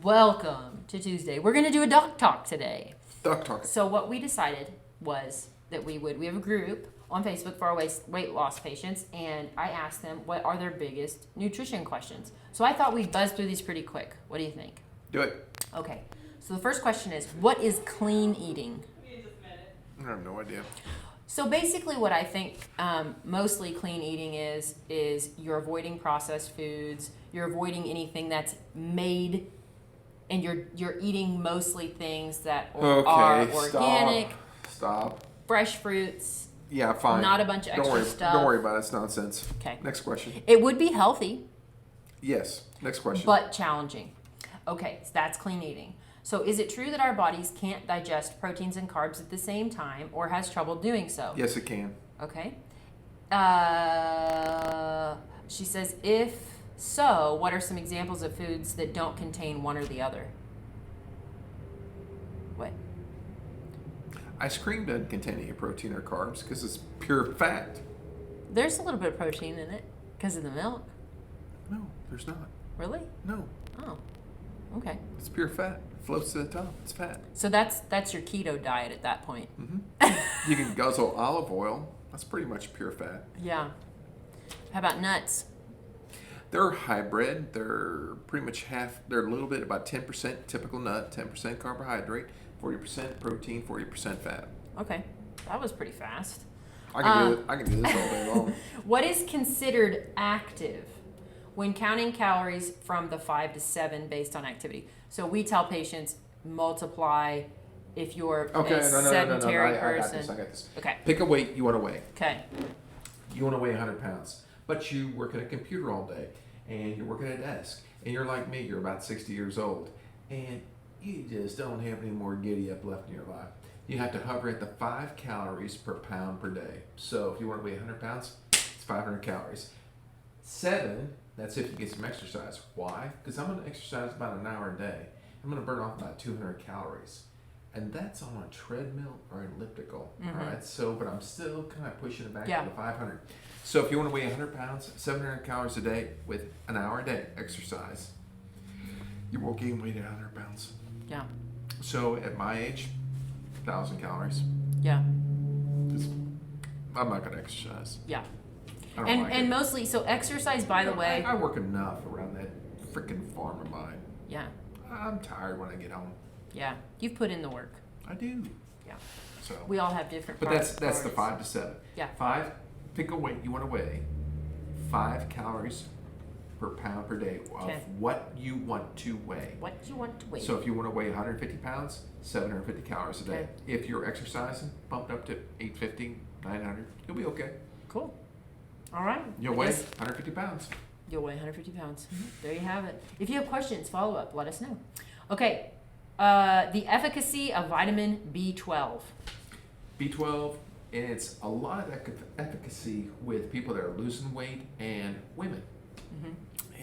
Welcome to Tuesday. We're going to do a doc talk today. Doc talk. So what we decided was that we have a group on Facebook for our weight loss patients, and I asked them what are their biggest nutrition questions. So I thought we'd buzz through these pretty quick. What do you think? Do it. Okay. So the first question is, what is clean eating? I have no idea. So basically what I think mostly clean eating is you're avoiding processed foods, you're avoiding anything that's made, and you're eating mostly things that are organic. Stop. Fresh fruits. Yeah, fine. Not a bunch of extra stuff. Don't worry about it. It's nonsense. Okay. Next question. It would be healthy. Yes. Next question. But challenging. Okay, so that's clean eating. So is it true that our bodies can't digest proteins and carbs at the same time or has trouble doing so? Yes, it can. Okay. She says, if so, what are some examples of foods that don't contain one or the other? What? Ice cream doesn't contain any protein or carbs because it's pure fat. There's a little bit of protein in it because of the milk. No, there's not. Really? No. Oh, okay. It's pure fat. It floats to the top. It's fat. So that's your keto diet at that point. Mm-hmm. You can guzzle olive oil. That's pretty much pure fat. Yeah. How about nuts? They're hybrid. They're pretty much they're a little bit about 10% typical nut, 10% carbohydrate, 40% protein, 40% fat. Okay. That was pretty fast. I can do this all day long. What is considered active when counting calories from the 5 to 7 based on activity? So we tell patients multiply if you're a sedentary person. I got this. Okay. Pick a weight you want to weigh. Okay. You want to weigh 100 pounds, but you work at a computer all day, and you're working at a desk, and you're like me, you're about 60 years old, and you just don't have any more giddy up left in your life. You have to hover at the 5 calories per pound per day. So if you want to weigh 100 pounds, it's 500 calories. 7, that's if you get some exercise. Why? Because I'm going to exercise about an hour a day. I'm going to burn off about 200 calories. And that's on a treadmill or an elliptical. Mm-hmm. All right. So, but I'm still kind of pushing it back Yeah. to the 500. So if you want to weigh 100 pounds, 700 calories a day with an hour a day exercise, you will gain weight at 100 pounds. Yeah. So at my age, 1,000 calories. Yeah. I'm not going to exercise. Yeah. I don't like And it. mostly, so exercise, by the way. I work enough around that freaking farm of mine. Yeah. I'm tired when I get home. Yeah. You've put in the work. I do. Yeah. So. We all have different But that's the 5 to 7. Yeah. 5, pick a weight you want to weigh. 5 calories per pound per day of what you want to weigh. What you want to weigh. So if you want to weigh 150 pounds, 750 calories a day. Okay. If you're exercising, bump it up to 850, 900. You'll be okay. Cool. All right. You'll weigh 150 pounds. You'll weigh 150 pounds. There you have it. If you have questions, follow up. Let us know. Okay. The efficacy of vitamin B12. B12, and it's a lot of efficacy with people that are losing weight and women. Mm-hmm.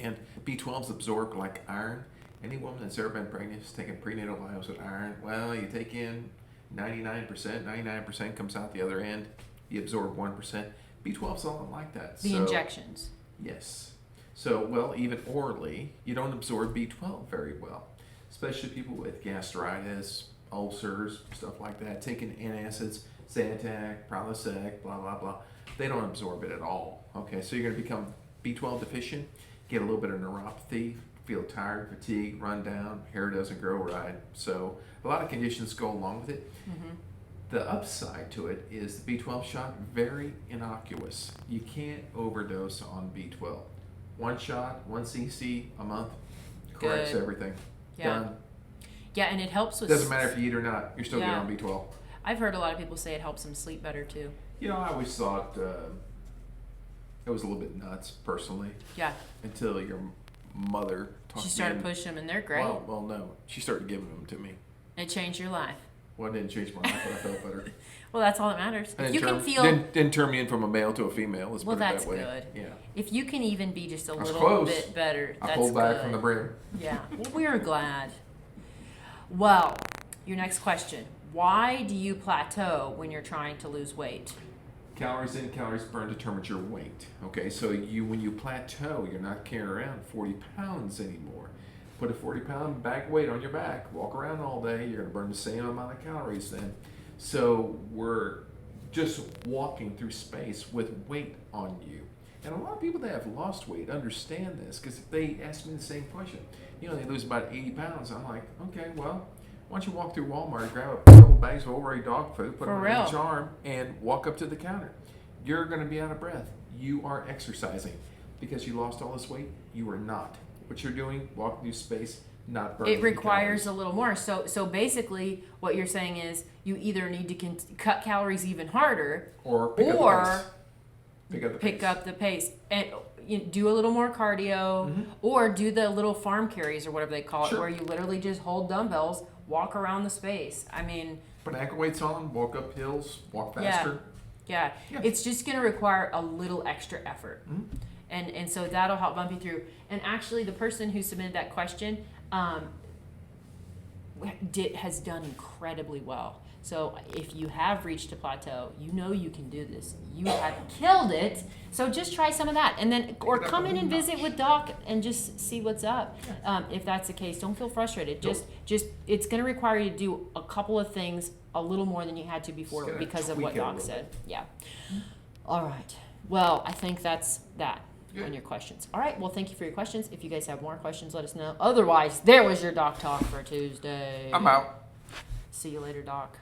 And B12 is absorbed like iron. Any woman that's ever been pregnant is taking prenatal vials with iron. Well, you take in 99% comes out the other end. You absorb 1%. B12 is a lot like that. The injections. Yes. So, well, even orally, you don't absorb B12 very well, especially people with gastritis, ulcers, stuff like that, taking antacids, Zantac, Prilosec, blah, blah, blah. They don't absorb it at all. Okay, so you're going to become B12 deficient, get a little bit of neuropathy, feel tired, fatigued, run down, hair doesn't grow right. So a lot of conditions go along with it. Mm-hmm. The upside to it is the B12 shot, very innocuous. You can't overdose on B12. 1 shot, 1 cc a month, corrects everything. Yeah. Done. Yeah, and it helps with... Doesn't matter if you eat or not, you're still getting on B12. I've heard a lot of people say it helps them sleep better too. You know, I always thought it was a little bit nuts, personally. Yeah. Until your mother talked She started pushing them, and they're great. Well, no. She started giving them to me. It changed your life. Well, it didn't change my life, but I felt better. Well, that's all that matters. If you can feel... Didn't turn me in from a male to a female. Let's put it that way. Well, that's good. Yeah. If you can even be just a little close. bit better, that's good. I pulled back from the brim. Yeah. Well, we're glad. Well, your next question. Why do you plateau when you're trying to lose weight? Calories in, calories burned determines your weight. Okay, so when you plateau, you're not carrying around 40 pounds anymore. put a 40-pound bag of weight on your back, walk around all day, you're going to burn the same amount of calories then. So we're just walking through space with weight on you. And a lot of people that have lost weight understand this, because they ask me the same question. They lose about 80 pounds. I'm like, okay, well, why don't you walk through Walmart, grab a couple bags of overweight dog food, put them in each arm, and walk up to the counter. You're going to be out of breath. You are exercising. Because you lost all this weight, you are not. What you're doing, walking through space, not burning. It requires a little more. So basically, what you're saying is you either need to cut calories even harder, or pick up the pace. And do a little more cardio, or do the little farm carries or whatever they call it, where you literally just hold dumbbells, walk around the space. I mean, put ankle weights on, walk up hills, walk faster. Yeah. It's just going to require a little extra effort. And so that'll help bump you through. And actually, the person who submitted that question has done incredibly well. So if you have reached a plateau, you can do this. You have killed it. So just try some of that, and then or come in and visit with Doc and just see what's up. If that's the case, don't feel frustrated. Just it's going to require you to do a couple of things a little more than you had to before because of what Doc said. Yeah. All right. Well, I think that's that. Good. On your questions. All right. Well, thank you for your questions. If you guys have more questions, let us know. Otherwise, there was your Doc Talk for Tuesday. I'm out. See you later, Doc.